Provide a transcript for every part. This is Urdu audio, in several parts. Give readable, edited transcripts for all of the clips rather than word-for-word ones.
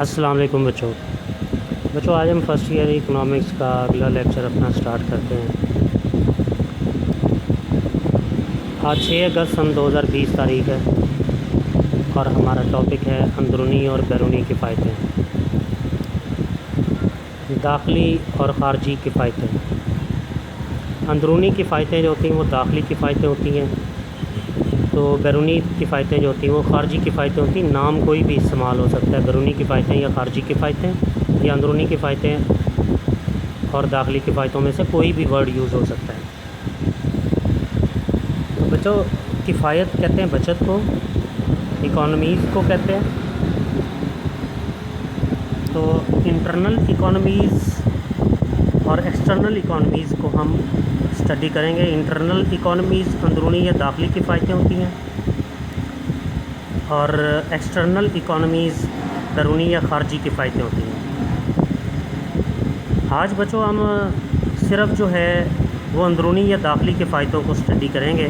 السلام علیکم بچوں آج ہم فرسٹ ایئر اکنامکس کا اگلا لیکچر اپنا سٹارٹ کرتے ہیں۔ آج 6 اگست سن 2020 تاریخ ہے اور ہمارا ٹاپک ہے اندرونی اور بیرونی کفایتیں، داخلی اور خارجی کفایتیں۔ اندرونی کفایتیں جو ہوتی ہیں وہ داخلی کفایتیں ہوتی ہیں، تو بیرونی کفایتیں جو ہوتی ہیں وہ خارجی کفایتیں ہوتی ہیں۔ نام کوئی بھی استعمال ہو سکتا ہے، بیرونی کفایتیں یا خارجی کفایتیں یا اندرونی کفایتیں اور داخلی کفایتوں میں سے کوئی بھی ورڈ یوز ہو سکتا ہے۔ تو بچوں کفایت کہتے ہیں بچت کو، اکانومیز کو کہتے ہیں۔ تو انٹرنل اکانومیز اور ایکسٹرنل اکانومیز کو ہم اسٹڈی کریں گے۔ انٹرنل اکانومیز اندرونی یا داخلی کفایتیں ہوتی ہیں اور ایکسٹرنل اکانومیز بیرونی یا خارجی کفایتیں ہوتی ہیں۔ آج بچوں ہم صرف جو ہے وہ اندرونی یا داخلی کفایتوں کو اسٹڈی کریں گے۔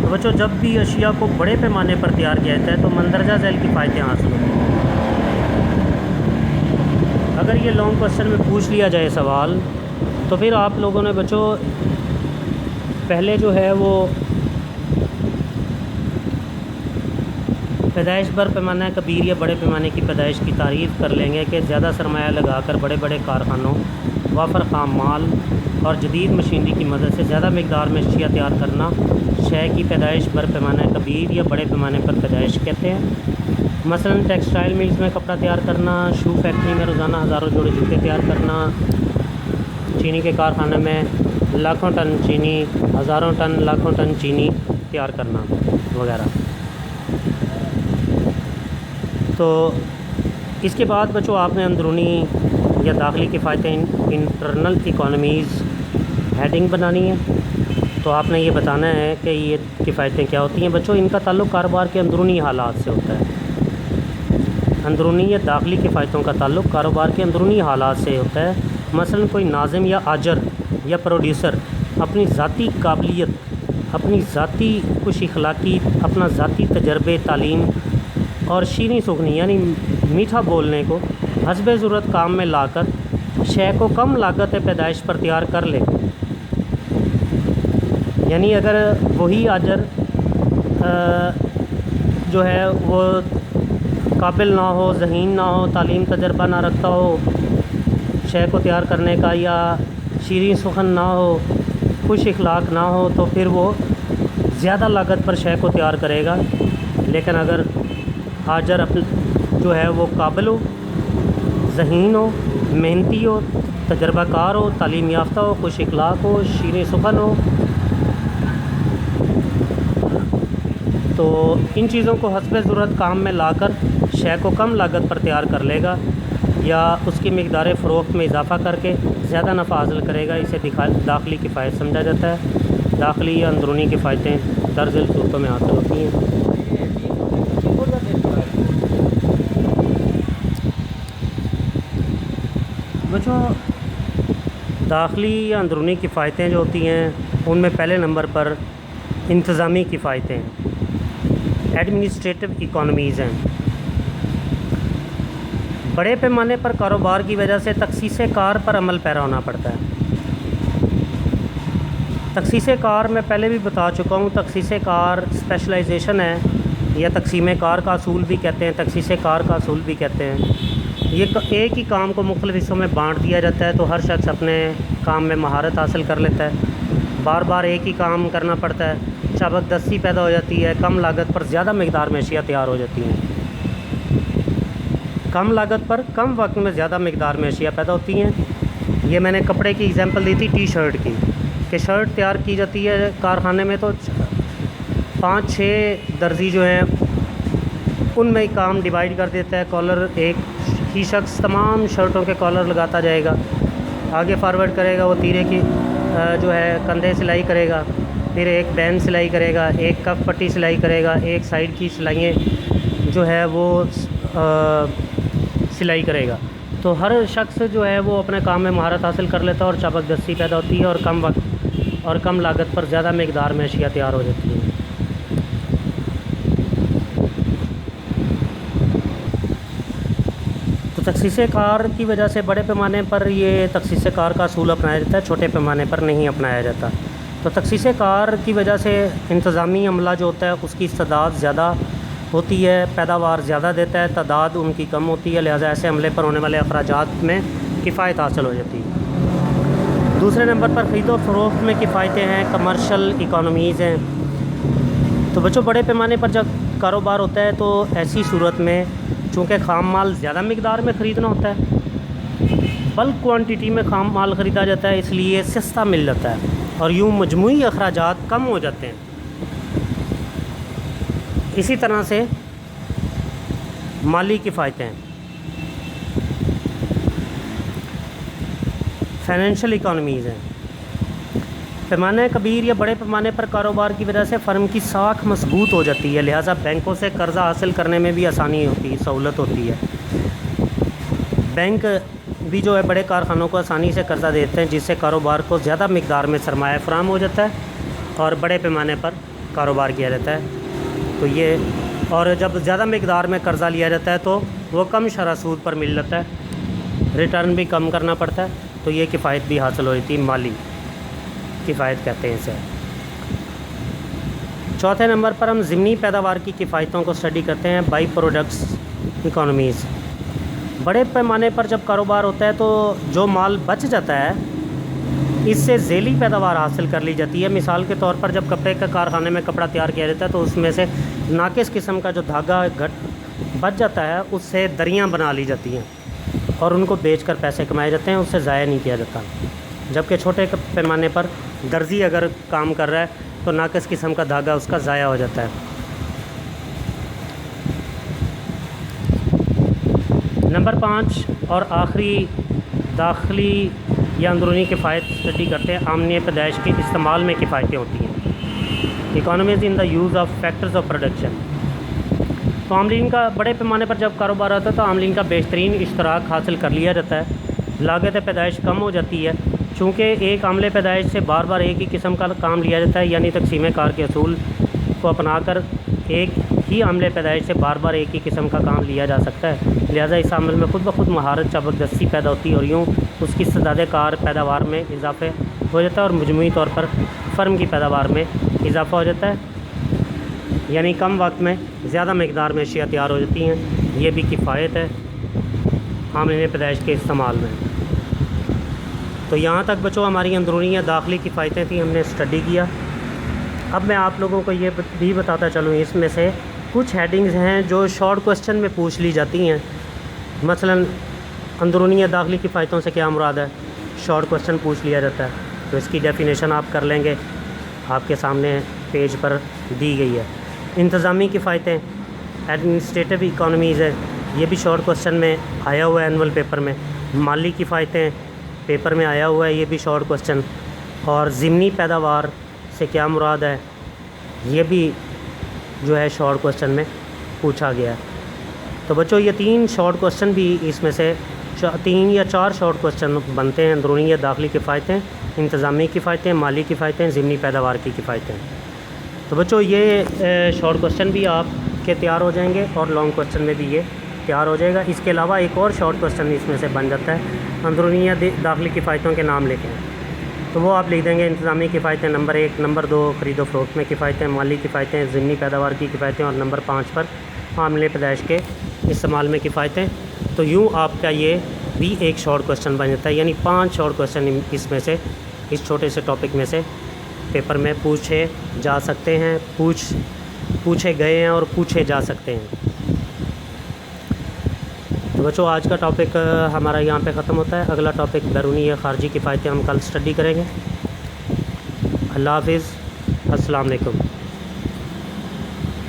تو بچوں جب بھی اشیاء کو بڑے پیمانے پر تیار کیا جاتا ہے تو مندرجہ ذیل کفایتیں حاصل ہوتی ہیں۔ اگر یہ لانگ کوسچن میں پوچھ لیا جائے سوال تو پھر آپ لوگوں نے بچوں پہلے جو ہے وہ پیدائش بر پیمانہ کبیر یا بڑے پیمانے کی پیدائش کی تعریف کر لیں گے کہ زیادہ سرمایہ لگا کر بڑے بڑے کارخانوں، وافر خام مال اور جدید مشینری کی مدد سے زیادہ مقدار میں اشیاء تیار کرنا شے کی پیدائش بر پیمانہ کبیر یا بڑے پیمانے پر پیدائش کہتے ہیں۔ مثلا ٹیکسٹائل ملز میں کپڑا تیار کرنا، شو فیکٹری میں روزانہ ہزاروں جوڑے جوتے تیار کرنا، چینی کے کارخانے میں لاکھوں ٹن چینی، ہزاروں ٹن، لاکھوں ٹن چینی تیار کرنا وغیرہ۔ تو اس کے بعد بچوں آپ نے اندرونی یا داخلی کفایتیں انٹرنل اکانومیز ہیڈنگ بنانی ہے۔ تو آپ نے یہ بتانا ہے کہ یہ کفایتیں کیا ہوتی ہیں۔ بچوں ان کا تعلق کاروبار کے اندرونی حالات سے ہوتا ہے۔ اندرونی یا داخلی کفایتوں کا تعلق کاروبار کے اندرونی حالات سے ہوتا ہے۔ مثلا کوئی ناظم یا آجر یا پروڈیوسر اپنی ذاتی قابلیت، اپنی ذاتی خوش اخلاقی، اپنا ذاتی تجربے، تعلیم اور شیریں سخنی یعنی میٹھا بولنے کو حسب ضرورت کام میں لا کر شے کو کم لاگت پیدائش پر تیار کر لے۔ یعنی اگر وہی آجر جو ہے وہ قابل نہ ہو، ذہین نہ ہو، تعلیم تجربہ نہ رکھتا ہو شے کو تیار کرنے کا، یا شیریں سخن نہ ہو، خوش اخلاق نہ ہو، تو پھر وہ زیادہ لاگت پر شے کو تیار کرے گا۔ لیکن اگر آجر جو ہے وہ قابل ہو، ذہین ہو، محنتی ہو، تجربہ کار ہو، تعلیم یافتہ ہو، خوش اخلاق ہو، شیریں سخن ہو، تو ان چیزوں کو حسب ضرورت کام میں لا کر شے کو کم لاگت پر تیار کر لے گا یا اس کی مقدار فروخت میں اضافہ کر کے زیادہ نفع حاصل کرے گا، اسے داخلی کفایت سمجھا جاتا ہے۔ داخلی یا اندرونی کفایتیں درج ذیل صورتوں میں حاصل ہوتی ہیں۔ بچوں داخلی یا اندرونی کفایتیں جو ہوتی ہیں ان میں پہلے نمبر پر انتظامی کفایتیں ایڈمنسٹریٹو اکانومیز ہیں۔ بڑے پیمانے پر کاروبار کی وجہ سے تخصیص کار پر عمل پیرا ہونا پڑتا ہے۔ تخصیص کار میں پہلے بھی بتا چکا ہوں، تخصیص کار اسپیشلائزیشن ہے یا تقسیم کار کا اصول بھی کہتے ہیں، تخصیص کار کا اصول بھی کہتے ہیں۔ یہ ایک ہی کام کو مختلف حصوں میں بانٹ دیا جاتا ہے تو ہر شخص اپنے کام میں مہارت حاصل کر لیتا ہے۔ بار بار ایک ہی کام کرنا پڑتا ہے، چابک دستی پیدا ہو جاتی ہے، کم لاگت پر زیادہ مقدار میں اشیاء تیار ہو جاتی ہیں۔ کم لاگت پر کم وقت میں زیادہ مقدار میں اشیاء پیدا ہوتی ہیں۔ یہ میں نے کپڑے کی ایگزامپل دی تھی ٹی شرٹ کی، کہ شرٹ تیار کی جاتی ہے کارخانے میں تو 5-6 درزی جو ہیں ان میں کام ڈیوائیڈ کر دیتا ہے۔ کالر ایک ہی شخص تمام شرٹوں کے کالر لگاتا جائے گا، آگے فارورڈ کرے گا، وہ تیرے کی جو ہے کندھے سلائی کرے گا، پھر ایک بین سلائی کرے گا، ایک کف پٹی سلائی کرے گا، ایک سائیڈ کی سلائیں جو ہے وہ سلائی کرے گا۔ تو ہر شخص جو ہے وہ اپنے کام میں مہارت حاصل کر لیتا ہے اور چابک دستی پیدا ہوتی ہے اور کم وقت اور کم لاگت پر زیادہ مقدار میں اشیاء تیار ہو جاتی ہیں۔ تخصیص کار کی وجہ سے بڑے پیمانے پر یہ تخصیص کار کا اصول اپنایا جاتا ہے، چھوٹے پیمانے پر نہیں اپنایا جاتا۔ تو تخصیص کار کی وجہ سے انتظامی عملہ جو ہوتا ہے اس کی استعداد زیادہ ہوتی ہے، پیداوار زیادہ دیتا ہے، تعداد ان کی کم ہوتی ہے، لہٰذا ایسے عملے پر ہونے والے اخراجات میں کفایت حاصل ہو جاتی ہے۔ دوسرے نمبر پر خرید و فروخت میں کفایتیں ہیں، کمرشل اکانومیز ہیں۔ تو بچوں بڑے پیمانے پر جب کاروبار ہوتا ہے تو ایسی صورت میں چونکہ خام مال زیادہ مقدار میں خریدنا ہوتا ہے، بلک کوانٹٹی میں خام مال خریدا جاتا ہے، اس لیے سستا مل جاتا ہے اور یوں مجموعی اخراجات کم ہو جاتے ہیں۔ اسی طرح سے مالی کفایتیں، فائنینشیل اکانومیز ہیں۔ پیمانہ کبیر یا بڑے پیمانے پر کاروبار کی وجہ سے فرم کی ساکھ مضبوط ہو جاتی ہے، لہٰذا بینکوں سے قرضہ حاصل کرنے میں بھی آسانی ہوتی ہے، سہولت ہوتی ہے۔ بینک بھی جو ہے بڑے کارخانوں کو آسانی سے قرضہ دیتے ہیں، جس سے کاروبار کو زیادہ مقدار میں سرمایہ فراہم ہو جاتا ہے اور بڑے پیمانے پر کاروبار کیا جاتا ہے۔ تو یہ اور جب زیادہ مقدار میں قرضہ لیا جاتا ہے تو وہ کم شرح سود پر مل جاتا ہے، ریٹرن بھی کم کرنا پڑتا ہے، تو یہ کفایت بھی حاصل ہو جاتی ہے، مالی کفایت کہتے ہیں اسے۔ چوتھے نمبر پر ہم ضمنی پیداوار کی کفایتوں کو اسٹڈی کرتے ہیں، بائی پروڈکٹس اکانومیز۔ بڑے پیمانے پر جب کاروبار ہوتا ہے تو جو مال بچ جاتا ہے اس سے ذیلی پیداوار حاصل کر لی جاتی ہے۔ مثال کے طور پر جب کپڑے کے کارخانے میں کپڑا تیار کیا جاتا ہے تو اس میں سے ناقص قسم کا جو دھاگا بچ جاتا ہے اس سے دریاں بنا لی جاتی ہیں اور ان کو بیچ کر پیسے کمائے جاتے ہیں، اس سے ضائع نہیں کیا جاتا۔ جبکہ چھوٹے پیمانے پر درزی اگر کام کر رہا ہے تو ناقص قسم کا دھاگا اس کا ضائع ہو جاتا ہے۔ نمبر 5 اور آخری داخلی یا اندرونی کفایت اسٹڈی کرتے ہیں، آمدنی پیدائش کے استعمال میں کفایتیں ہوتی ہیں، economies in the use of factors of production. تو عاملین کا بڑے پیمانے پر جب کاروبار آتا ہے تو عاملین کا بہترین اشتراک حاصل کر لیا جاتا ہے، لاگت پیدائش کم ہو جاتی ہے، چونکہ ایک عملے پیدائش سے بار بار ایک ہی قسم کا کام لیا جاتا ہے، یعنی تقسیم کار کے اصول کو اپنا کر ایک ہی عملے پیدائش سے بار بار ایک ہی قسم کا کام لیا جا سکتا ہے، لہٰذا اس عمل میں خود بخود مہارت چابکدستی پیدا ہوتی ہے اور یوں اس کی استعداد کار پیداوار میں اضافہ ہو جاتا ہے اور مجموعی طور پر فرم کی پیداوار میں اضافہ ہو جاتا ہے، یعنی کم وقت میں زیادہ مقدار میں اشیاء تیار ہو جاتی ہیں۔ یہ بھی کفایت ہے عاملین پیدائش کے استعمال میں۔ تو یہاں تک بچوں ہماری اندرونی یا داخلی کفایتیں تھیں، ہم نے اسٹڈی کیا۔ اب میں آپ لوگوں کو یہ بھی بتاتا چلوں، اس میں سے کچھ ہیڈنگز ہیں جو شارٹ کوسچن میں پوچھ لی جاتی ہیں، مثلا اندرونی یا داخلی کفایتوں سے کیا مراد ہے، شارٹ کوسچن پوچھ لیا جاتا ہے، تو اس کی ڈیفینیشن آپ کر لیں گے، آپ کے سامنے پیج پر دی گئی ہے۔ انتظامی کفایتیں ایڈمنسٹریٹو اکانومیز ہے، یہ بھی شارٹ کوسچن میں آیا ہوا ہے اینول پیپر میں۔ مالی کفایتیں پیپر میں آیا ہوا ہے، یہ بھی شارٹ کوسچن۔ اور ضمنی پیداوار سے کیا مراد ہے، یہ بھی جو ہے شارٹ کوسچن میں پوچھا گیا ہے۔ تو بچوں یہ 3 شارٹ کوسچن بھی اس میں سے 3 یا 4 شارٹ کوسچن بنتے ہیں، اندرونی یا داخلی کفایتیں، انتظامی کفایتیں، مالی کفایتیں، ضمنی پیداوار کی کفایتیں۔ تو بچوں یہ شارٹ کوسچن بھی آپ کے تیار ہو جائیں گے اور لانگ کوسچن میں بھی یہ تیار ہو جائے گا۔ اس کے علاوہ ایک اور شارٹ کوسچن اس میں سے بن جاتا ہے، اندرونی یا داخلی کفایتوں کے نام لکھیں، تو وہ آپ لکھ دیں گے انتظامی کفایتیں نمبر 1، نمبر 2 خرید و فروخت میں کفایتیں، مالی کفایتیں، ضمنی پیداوار کی کفایتیں، اور نمبر 5 پر عاملے پیدائش کے استعمال میں کفایتیں۔ تو یوں آپ کا یہ بھی ایک شارٹ کوسچن بن جاتا ہے، یعنی 5 شارٹ کوسچن اس میں سے، اس چھوٹے سے ٹاپک میں سے پیپر میں پوچھے جا سکتے ہیں، پوچھے گئے ہیں اور پوچھے جا سکتے ہیں۔ تو بچوں آج کا ٹاپک ہمارا یہاں پہ ختم ہوتا ہے، اگلا ٹاپک بیرونی یا خارجی کفایتیں ہم کل اسٹڈی کریں گے۔ اللہ حافظ، السلام علیکم۔